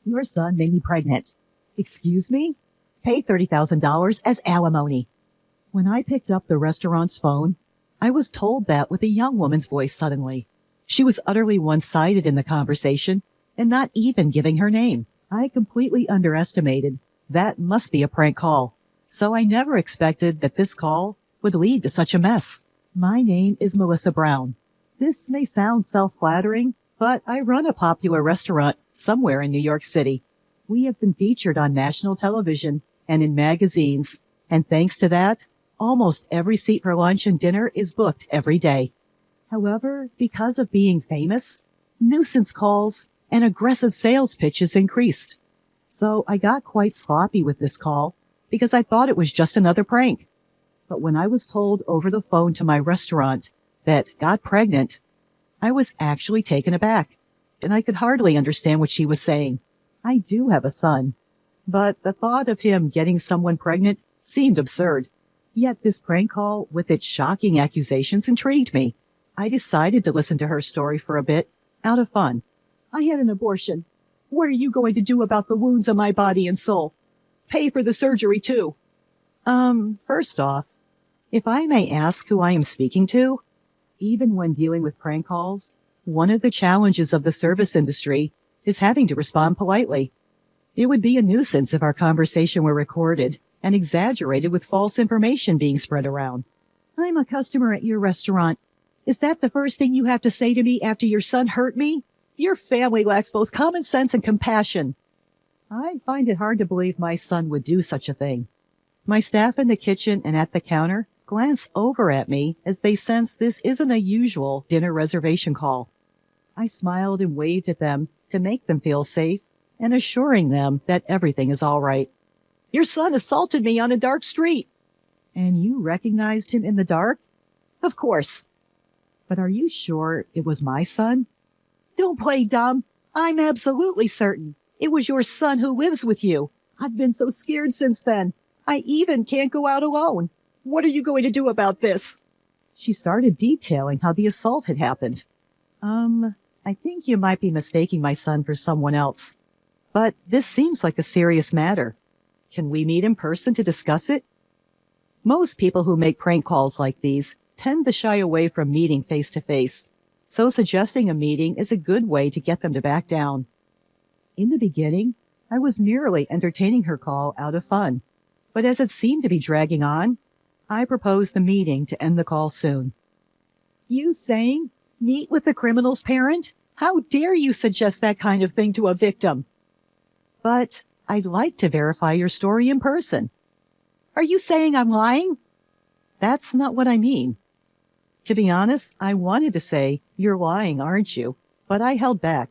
Your son made me pregnant. Excuse me? Pay $30,000 as alimony. When I picked up the restaurant's phone, I was told that with a young woman's voice suddenly. She was utterly one-sided in the conversation and not even giving her name. I completely underestimated. That must be a prank call. So I never expected that this call would lead to such a mess. My name is Melissa Brown. This may sound self-flattering, but I run a popular restaurant somewhere in New York City. We have been featured on national television and in magazines, and thanks to that, almost every seat for lunch and dinner is booked every day. However, because of being famous, nuisance calls and aggressive sales pitches increased. So I got quite sloppy with this call because I thought it was just another prank. But when I was told over the phone to my restaurant that got pregnant, I was actually taken aback, and I could hardly understand what she was saying. I do have a son, but the thought of him getting someone pregnant seemed absurd. Yet this prank call with its shocking accusations intrigued me. I decided to listen to her story for a bit, out of fun. I had an abortion. What are you going to do about the wounds on my body and soul? Pay for the surgery, too. First off, if I may ask who I am speaking to, even when dealing with prank calls, one of the challenges of the service industry is having to respond politely. It would be a nuisance if our conversation were recorded and exaggerated with false information being spread around. I'm a customer at your restaurant. Is that the first thing you have to say to me after your son hurt me? Your family lacks both common sense and compassion. I find it hard to believe my son would do such a thing. My staff in the kitchen and at the counter glance over at me as they sense this isn't a usual dinner reservation call. I smiled and waved at them to make them feel safe and assuring them that everything is all right. Your son assaulted me on a dark street. And you recognized him in the dark? Of course. But are you sure it was my son? Don't play dumb. I'm absolutely certain. It was your son who lives with you. I've been so scared since then. I even can't go out alone. What are you going to do about this? She started detailing how the assault had happened. I think you might be mistaking my son for someone else. But this seems like a serious matter. Can we meet in person to discuss it? Most people who make prank calls like these tend to shy away from meeting face to face. So suggesting a meeting is a good way to get them to back down. In the beginning, I was merely entertaining her call out of fun. But as it seemed to be dragging on, I proposed the meeting to end the call soon. You saying, meet with the criminal's parent? How dare you suggest that kind of thing to a victim? But I'd like to verify your story in person. Are you saying I'm lying? That's not what I mean. To be honest, I wanted to say, you're lying, aren't you? But I held back.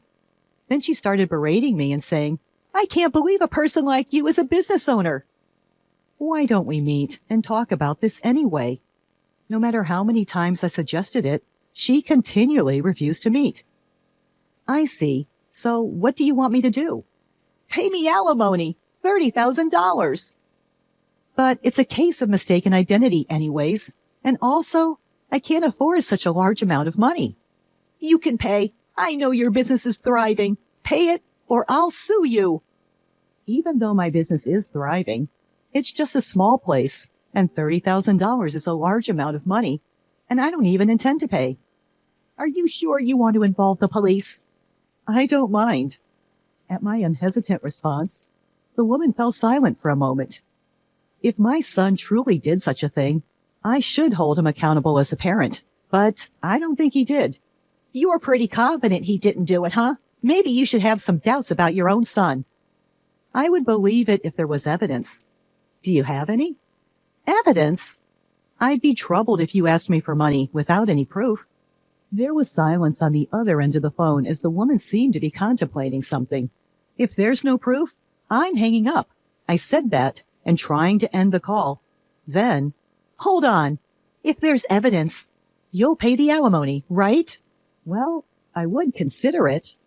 Then she started berating me and saying, I can't believe a person like you is a business owner. Why don't we meet and talk about this anyway? No matter how many times I suggested it, she continually refused to meet. I see. So what do you want me to do? Pay me alimony, $30,000. But it's a case of mistaken identity anyways. And also, I can't afford such a large amount of money. You can pay. I know your business is thriving. Pay it or I'll sue you. Even though my business is thriving, it's just a small place, and $30,000 is a large amount of money, and I don't even intend to pay. Are you sure you want to involve the police? I don't mind. At my unhesitant response, the woman fell silent for a moment. If my son truly did such a thing, I should hold him accountable as a parent, but I don't think he did. You're pretty confident he didn't do it, huh? Maybe you should have some doubts about your own son. I would believe it if there was evidence. Do you have any? Evidence? I'd be troubled if you asked me for money without any proof. There was silence on the other end of the phone as the woman seemed to be contemplating something. If there's no proof, I'm hanging up. I said that and trying to end the call. Then, hold on. If there's evidence, you'll pay the alimony, right? Well, I would consider it.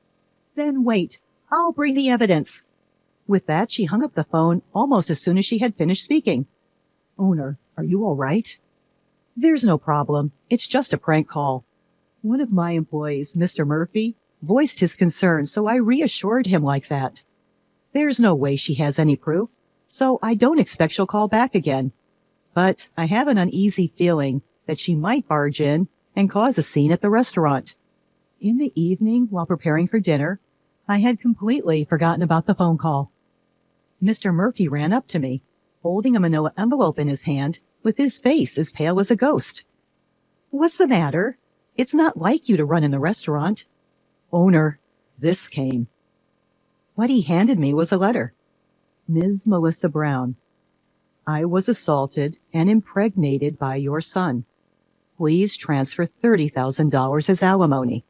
Then wait, I'll bring the evidence. With that, she hung up the phone almost as soon as she had finished speaking. Owner, are you all right? There's no problem. It's just a prank call. One of my employees, Mr. Murphy, voiced his concern, so I reassured him like that. There's no way she has any proof, so I don't expect she'll call back again. But I have an uneasy feeling that she might barge in and cause a scene at the restaurant. In the evening, while preparing for dinner, I had completely forgotten about the phone call. Mr. Murphy ran up to me, holding a manila envelope in his hand, with his face as pale as a ghost. "What's the matter? It's not like you to run in the restaurant." "Owner, this came." What he handed me was a letter. "Ms. Melissa Brown, I was assaulted and impregnated by your son. Please transfer $30,000 as alimony."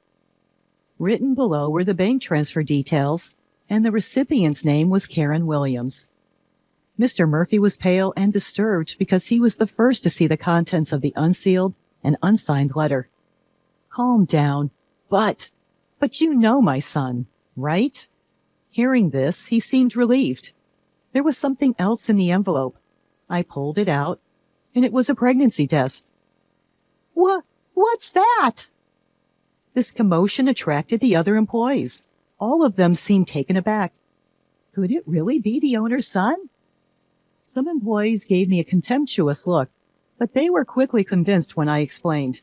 Written below were the bank transfer details, and the recipient's name was Karen Williams. Mr. Murphy was pale and disturbed because he was the first to see the contents of the unsealed and unsigned letter. "Calm down. But you know my son, right?" Hearing this, he seemed relieved. There was something else in the envelope. I pulled it out, and it was a pregnancy test. What's that?" This commotion attracted the other employees. All of them seemed taken aback. Could it really be the owner's son? Some employees gave me a contemptuous look, but they were quickly convinced when I explained.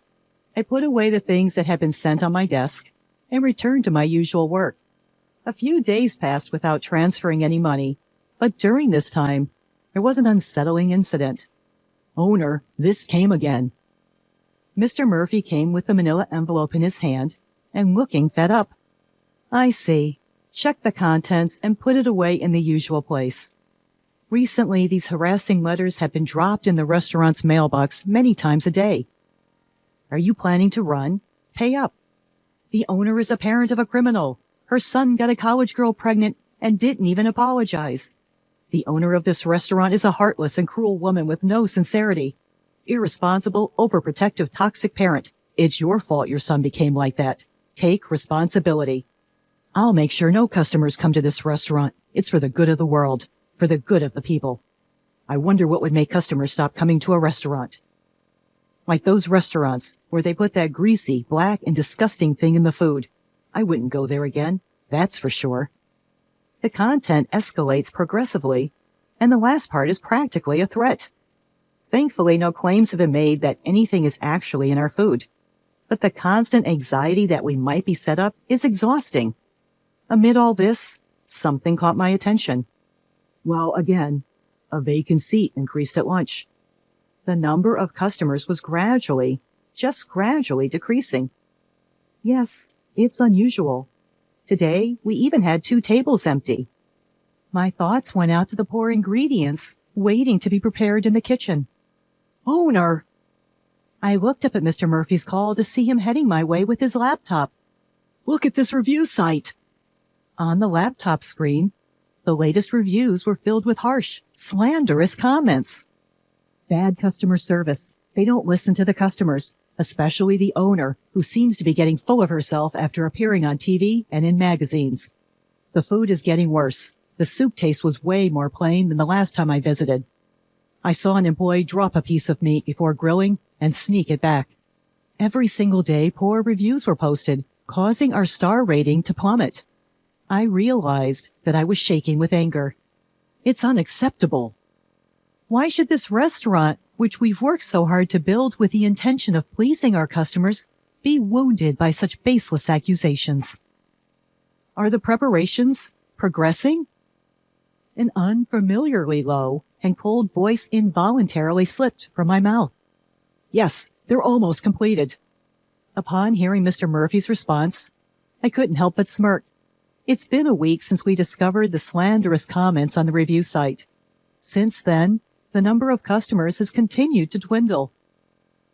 I put away the things that had been sent on my desk and returned to my usual work. A few days passed without transferring any money, but during this time, there was an unsettling incident. "Owner, this came again." Mr. Murphy came with the manila envelope in his hand and looking fed up. "I see. Check the contents and put it away in the usual place. Recently, these harassing letters have been dropped in the restaurant's mailbox many times a day. Are you planning to run? Pay up. The owner is a parent of a criminal. Her son got a college girl pregnant and didn't even apologize. The owner of this restaurant is a heartless and cruel woman with no sincerity. Irresponsible, overprotective, toxic parent. It's your fault your son became like that. Take responsibility. I'll make sure no customers come to this restaurant. It's for the good of the world, for the good of the people. I wonder what would make customers stop coming to a restaurant. Like those restaurants where they put that greasy, black, and disgusting thing in the food. I wouldn't go there again, that's for sure." The content escalates progressively, and the last part is practically a threat. Thankfully, no claims have been made that anything is actually in our food. But the constant anxiety that we might be set up is exhausting. Amid all this, something caught my attention. Well, again, a vacant seat increased at lunch. The number of customers was just gradually decreasing. Yes, it's unusual. Today, we even had 2 tables empty. My thoughts went out to the poor ingredients waiting to be prepared in the kitchen. "Owner!" I looked up at Mr. Murphy's call to see him heading my way with his laptop. "Look at this review site." On the laptop screen, the latest reviews were filled with harsh, slanderous comments. Bad customer service. They don't listen to the customers, especially the owner, who seems to be getting full of herself after appearing on TV and in magazines. The food is getting worse. The soup taste was way more plain than the last time I visited. I saw an employee drop a piece of meat before grilling and sneak it back. Every single day, poor reviews were posted, causing our star rating to plummet. I realized that I was shaking with anger. It's unacceptable. Why should this restaurant, which we've worked so hard to build with the intention of pleasing our customers, be wounded by such baseless accusations? Are the preparations progressing? An unfamiliarly low and cold voice involuntarily slipped from my mouth. Yes, they're almost completed. Upon hearing Mr. Murphy's response, I couldn't help but smirk. It's been a week since we discovered the slanderous comments on the review site. Since then, the number of customers has continued to dwindle.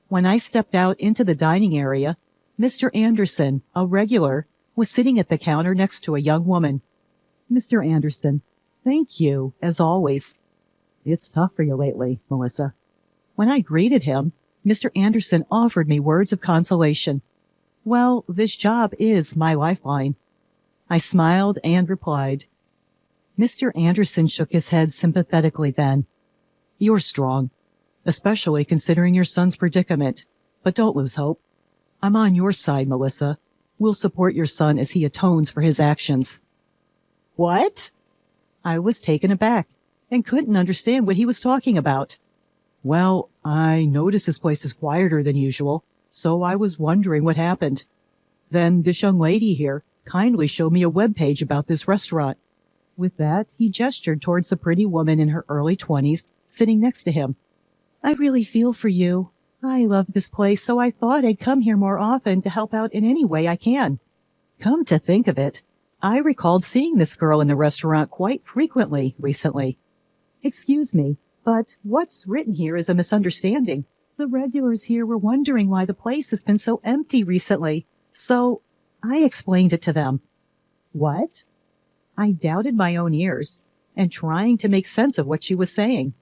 When I stepped out into the dining area, Mr. Anderson, a regular, was sitting at the counter next to a young woman. "Mr. Anderson, thank you, as always." "It's tough for you lately, Melissa." When I greeted him, Mr. Anderson offered me words of consolation. "Well, this job is my lifeline." I smiled and replied. Mr. Anderson shook his head sympathetically then. "You're strong, especially considering your son's predicament, but don't lose hope. I'm on your side, Melissa. We'll support your son as he atones for his actions." "What?" I was taken aback and couldn't understand what he was talking about. Well, I noticed this place is quieter than usual, so I was wondering what happened. Then this young lady here kindly showed me a webpage about this restaurant. With that, he gestured towards the pretty woman in her early 20s sitting next to him. I really feel for you. I love this place, so I thought I'd come here more often to help out in any way I can. Come to think of it, I recalled seeing this girl in the restaurant quite frequently recently. Excuse me, but what's written here is a misunderstanding. The regulars here were wondering why the place has been so empty recently, so I explained it to them. What? I doubted my own ears and trying to make sense of what she was saying.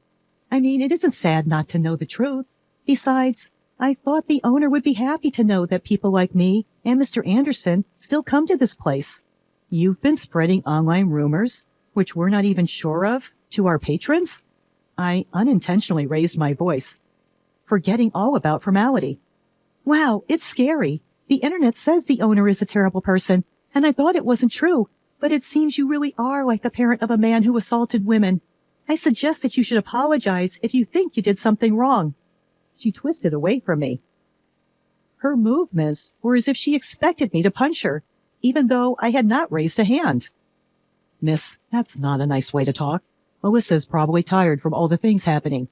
I mean, it isn't sad not to know the truth. Besides, I thought the owner would be happy to know that people like me and Mr. Anderson still come to this place. You've been spreading online rumors, which we're not even sure of, to our patrons? I unintentionally raised my voice, forgetting all about formality. Wow, it's scary. The internet says the owner is a terrible person, and I thought it wasn't true, but it seems you really are like the parent of a man who assaulted women. I suggest that you should apologize if you think you did something wrong. She twisted away from me. Her movements were as if she expected me to punch her, even though I had not raised a hand. Miss, that's not a nice way to talk. Melissa's probably tired from all the things happening.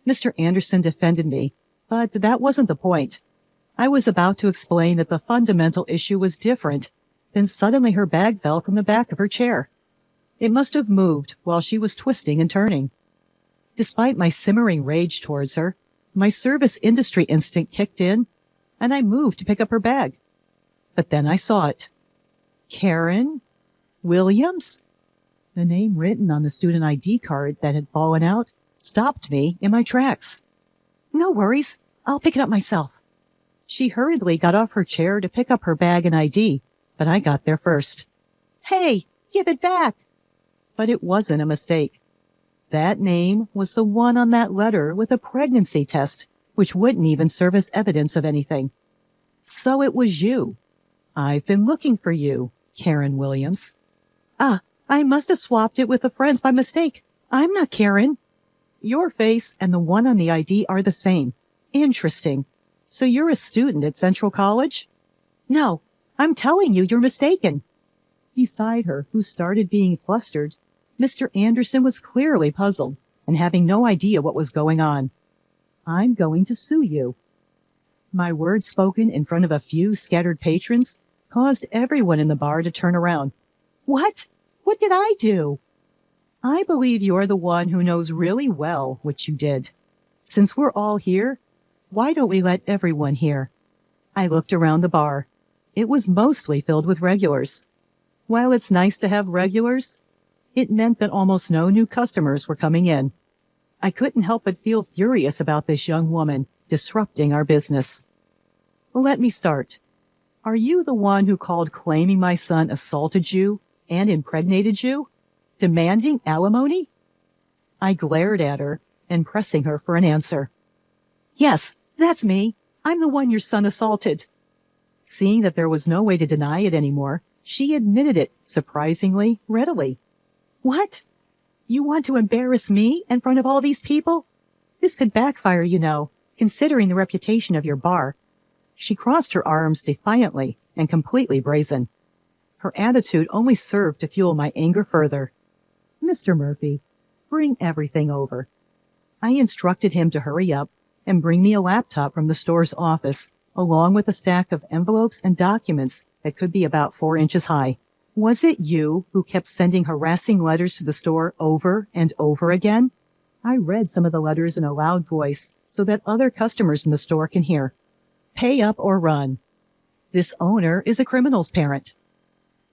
Mr. Anderson defended me, but that wasn't the point. I was about to explain that the fundamental issue was different. Then suddenly her bag fell from the back of her chair. It must have moved while she was twisting and turning. Despite my simmering rage towards her, my service industry instinct kicked in, and I moved to pick up her bag. But then I saw it. Karen Williams? The name written on the student ID card that had fallen out stopped me in my tracks. No worries, I'll pick it up myself. She hurriedly got off her chair to pick up her bag and ID, but I got there first. Hey, give it back! But it wasn't a mistake. That name was the one on that letter with a pregnancy test, which wouldn't even serve as evidence of anything. So it was you. I've been looking for you, Karen Williams. Ah, I must have swapped it with the friends by mistake. I'm not Karen. Your face and the one on the ID are the same. Interesting. So you're a student at Central College? No, I'm telling you, you're mistaken. Beside her, who started being flustered, Mr. Anderson was clearly puzzled and having no idea what was going on. I'm going to sue you. My words spoken in front of a few scattered patrons caused everyone in the bar to turn around. What? What did I do? I believe you're the one who knows really well what you did. Since we're all here, why don't we let everyone hear? I looked around the bar. It was mostly filled with regulars. While it's nice to have regulars, it meant that almost no new customers were coming in. I couldn't help but feel furious about this young woman disrupting our business. Let me start. Are you the one who called claiming my son assaulted you and impregnated you, demanding alimony? I glared at her and pressing her for an answer. Yes, that's me. I'm the one your son assaulted. Seeing that there was no way to deny it anymore, she admitted it surprisingly readily. What? You want to embarrass me in front of all these people? This could backfire, you know, considering the reputation of your bar. She crossed her arms defiantly and completely brazen. Her attitude only served to fuel my anger further. Mr. Murphy, bring everything over. I instructed him to hurry up and bring me a laptop from the store's office, along with a stack of envelopes and documents that could be about 4 inches high. Was it you who kept sending harassing letters to the store over and over again? I read some of the letters in a loud voice so that other customers in the store can hear. Pay up or run. This owner is a criminal's parent.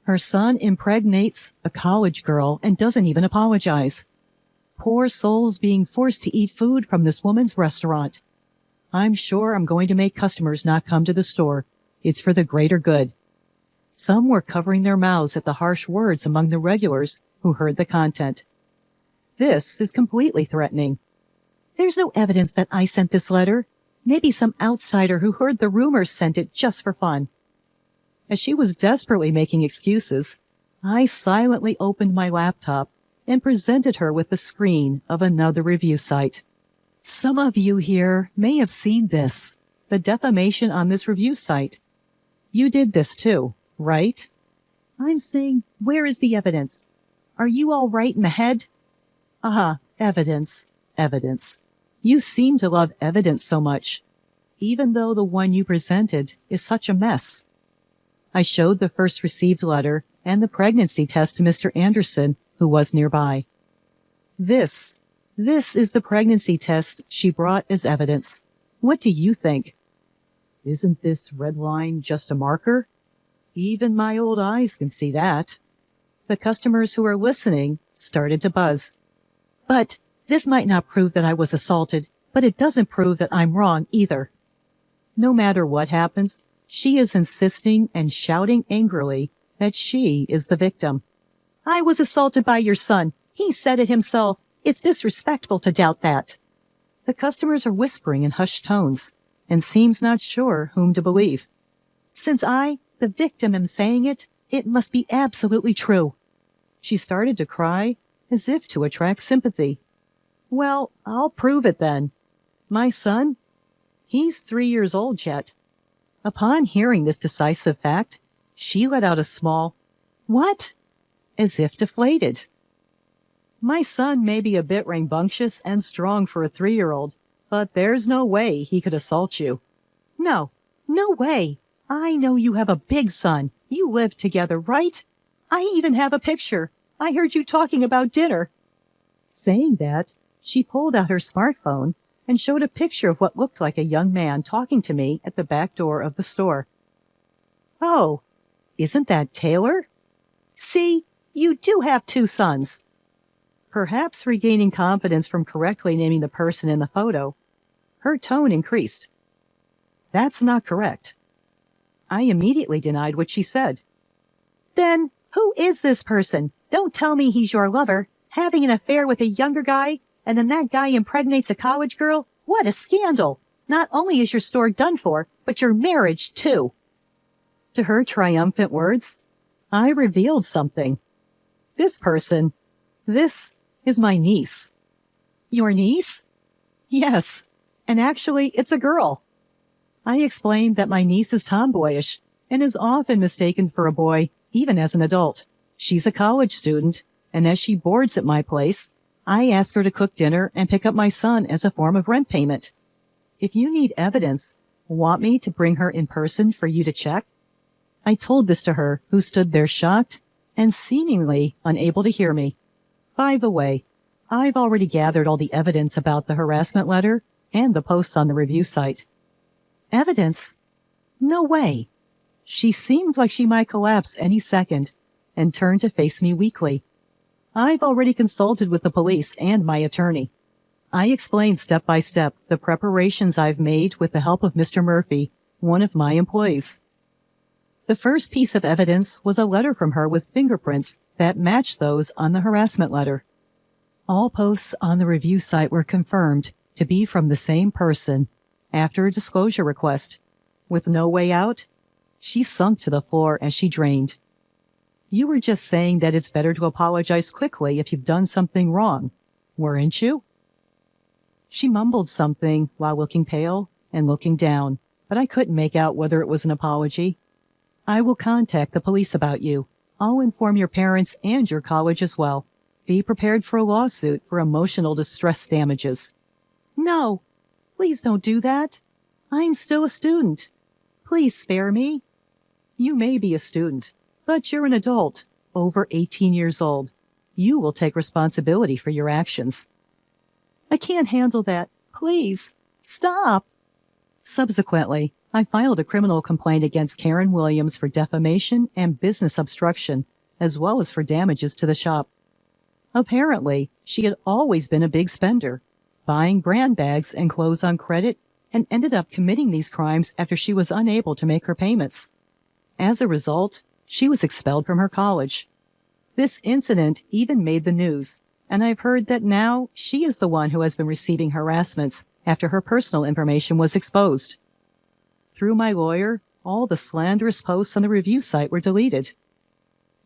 Her son impregnates a college girl and doesn't even apologize. Poor souls being forced to eat food from this woman's restaurant. I'm sure I'm going to make customers not come to the store. It's for the greater good. Some were covering their mouths at the harsh words among the regulars who heard the content. This is completely threatening. There's no evidence that I sent this letter. Maybe some outsider who heard the rumors sent it just for fun. As she was desperately making excuses, I silently opened my laptop and presented her with the screen of another review site. Some of you here may have seen this, the defamation on this review site. You did this too, right? I'm saying, where is the evidence? Are you all right in the head? Evidence, evidence. You seem to love evidence so much, even though the one you presented is such a mess. I showed the first received letter and the pregnancy test to Mr. Anderson, who was nearby. This is the pregnancy test she brought as evidence. What do you think? Isn't this red line just a marker? Even my old eyes can see that. The customers who were listening started to buzz. But this might not prove that I was assaulted, but it doesn't prove that I'm wrong either. No matter what happens, she is insisting and shouting angrily that she is the victim. I was assaulted by your son. He said it himself. It's disrespectful to doubt that. The customers are whispering in hushed tones and seems not sure whom to believe. Since I, the victim, am saying it, it must be absolutely true. She started to cry as if to attract sympathy. Well, I'll prove it then. My son? He's 3 years old yet. Upon hearing this decisive fact, she let out a small, "What?" as if deflated. My son may be a bit rambunctious and strong for a 3-year-old, but there's no way he could assault you. No way. I know you have a big son. You live together, right? I even have a picture. I heard you talking about dinner. Saying that, she pulled out her smartphone and showed a picture of what looked like a young man talking to me at the back door of the store. Oh, isn't that Taylor? See, you do have 2 sons. Perhaps regaining confidence from correctly naming the person in the photo, her tone increased. That's not correct. I immediately denied what she said. Then, who is this person? Don't tell me he's your lover, having an affair with a younger guy, and then that guy impregnates a college girl? What a scandal! Not only is your store done for, but your marriage too. To her triumphant words, I revealed something. This person, this is my niece. Your niece? Yes, and actually it's a girl. I explained that my niece is tomboyish and is often mistaken for a boy, even as an adult. She's a college student, and as she boards at my place, I ask her to cook dinner and pick up my son as a form of rent payment. If you need evidence, want me to bring her in person for you to check? I told this to her, who stood there shocked and seemingly unable to hear me. By the way, I've already gathered all the evidence about the harassment letter and the posts on the review site. Evidence? No way. She seemed like she might collapse any second and turned to face me weakly. I've already consulted with the police and my attorney. I explained step by step the preparations I've made with the help of Mr. Murphy, one of my employees. The first piece of evidence was a letter from her with fingerprints that matched those on the harassment letter. All posts on the review site were confirmed to be from the same person after a disclosure request. With no way out, she sunk to the floor as she drained. You were just saying that it's better to apologize quickly if you've done something wrong, weren't you? She mumbled something while looking pale and looking down, but I couldn't make out whether it was an apology. I will contact the police about you. I'll inform your parents and your college as well. Be prepared for a lawsuit for emotional distress damages. No, please don't do that. I'm still a student. Please spare me. You may be a student, but you're an adult, over 18 years old. You will take responsibility for your actions. I can't handle that. Please, stop. Subsequently, I filed a criminal complaint against Karen Williams for defamation and business obstruction, as well as for damages to the shop. Apparently, she had always been a big spender, buying brand bags and clothes on credit, and ended up committing these crimes after she was unable to make her payments. As a result, she was expelled from her college. This incident even made the news, and I've heard that now she is the one who has been receiving harassments after her personal information was exposed. Through my lawyer, all the slanderous posts on the review site were deleted.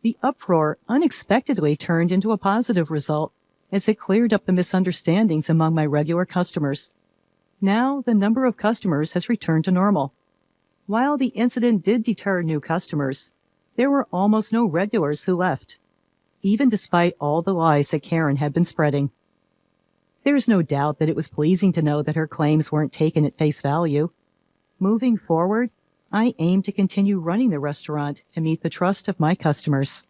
The uproar unexpectedly turned into a positive result as it cleared up the misunderstandings among my regular customers. Now, the number of customers has returned to normal. While the incident did deter new customers, there were almost no regulars who left, even despite all the lies that Karen had been spreading. There's no doubt that it was pleasing to know that her claims weren't taken at face value. Moving forward, I aim to continue running the restaurant to meet the trust of my customers.